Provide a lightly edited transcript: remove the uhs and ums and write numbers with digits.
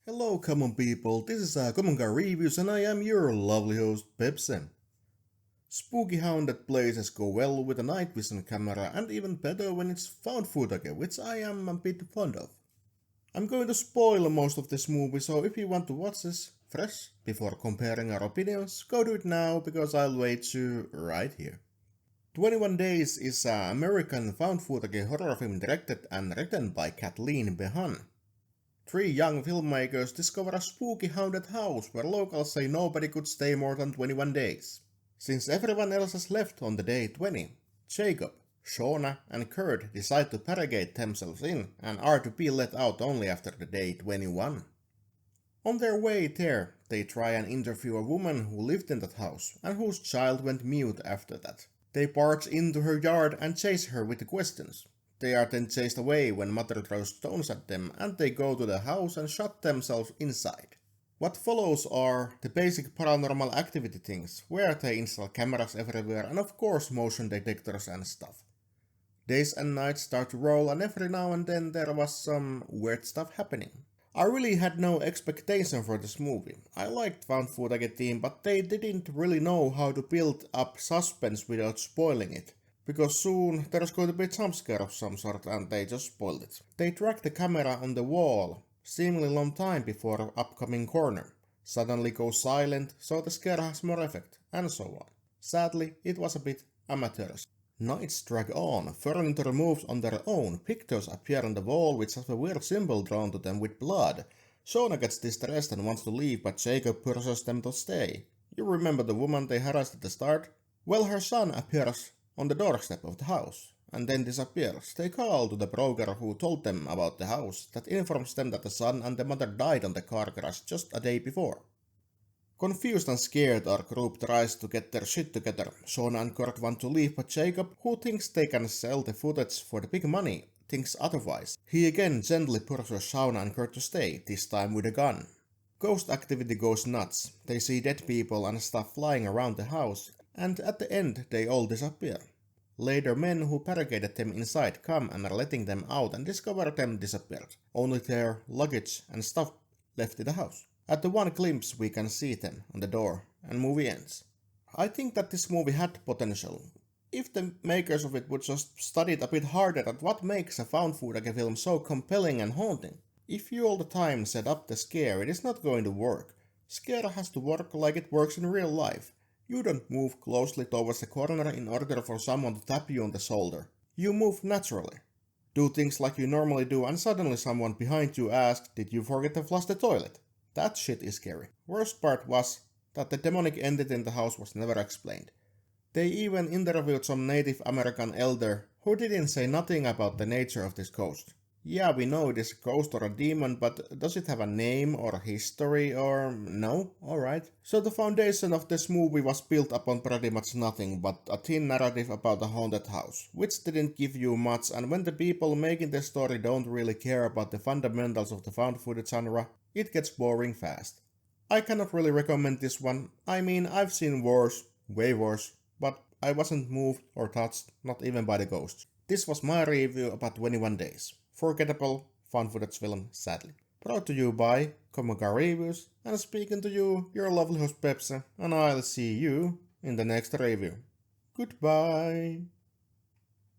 Hello common people, this is Common Car Reviews and I am your lovely host Pepsi. Spooky haunted places go well with a night vision camera and even better when it's found footage, which I am a bit fond of. I'm going to spoil most of this movie, so if you want to watch this fresh before comparing our opinions, go do it now because I'll wait you right here. 21 Days is an American found footage horror film directed and written by Kathleen Behan. Three young filmmakers discover a spooky haunted house where locals say nobody could stay more than 21 days. Since everyone else has left on the day 20, Jacob, Shauna and Kurt decide to barricade themselves in and are to be let out only after the day 21. On their way there, they try and interview a woman who lived in that house and whose child went mute after that. They barge into her yard and chase her with questions. They are then chased away when Mother throws stones at them and they go to the house and shut themselves inside. What follows are the basic paranormal activity things, where they install cameras everywhere and of course motion detectors and stuff. Days and nights start to roll and every now and then there was some weird stuff happening. I really had no expectation for this movie. I liked found footage theme, but they didn't really know how to build up suspense without spoiling it. Because soon there's going to be a jump scare of some sort and they just spoiled it. They track the camera on the wall, seemingly long time before an upcoming corner. Suddenly goes silent, so the scare has more effect, and so on. Sadly, it was a bit amateurish. Nights drag on, furniture moves on their own, pictures appear on the wall which has a weird symbol drawn to them with blood. Shauna gets distressed and wants to leave, but Jacob pushes them to stay. You remember the woman they harassed at the start? Well, her son appears on the doorstep of the house, and then disappears. They call to the broker who told them about the house, that informs them that the son and the mother died on the car crash just a day before. Confused and scared, our group tries to get their shit together. Shauna and Kurt want to leave, but Jacob, who thinks they can sell the footage for the big money, thinks otherwise. He again gently pursues Shauna and Kurt to stay, this time with a gun. Ghost activity goes nuts. They see dead people and stuff flying around the house, and at the end they all disappear. Later men who barricaded them inside come and are letting them out and discover them disappeared. Only their luggage and stuff left in the house. At the one glimpse we can see them on the door and movie ends. I think that this movie had potential. If the makers of it would just study it a bit harder at what makes a found footage film so compelling and haunting. If you all the time set up the scare, it is not going to work. Scare has to work like it works in real life. You don't move closely towards the corner in order for someone to tap you on the shoulder. You move naturally. Do things like you normally do and suddenly someone behind you asks, "Did you forget to flush the toilet?" That shit is scary. Worst part was that the demonic entity in the house was never explained. They even interviewed some Native American elder who didn't say nothing about the nature of this ghost. Yeah, we know it is a ghost or a demon, but does it have a name or a history or no? Alright. So the foundation of this movie was built upon pretty much nothing but a thin narrative about a haunted house, which didn't give you much, and when the people making the story don't really care about the fundamentals of the found footage genre, it gets boring fast. I cannot really recommend this one. I mean, I've seen worse, way worse, but I wasn't moved or touched, not even by the ghosts. This was my review about 21 Days. Forgettable found footage film, sadly. Brought to you by Common Car Reviews, and speaking to you, your lovely host Pepsi, and I'll see you in the next review. Goodbye!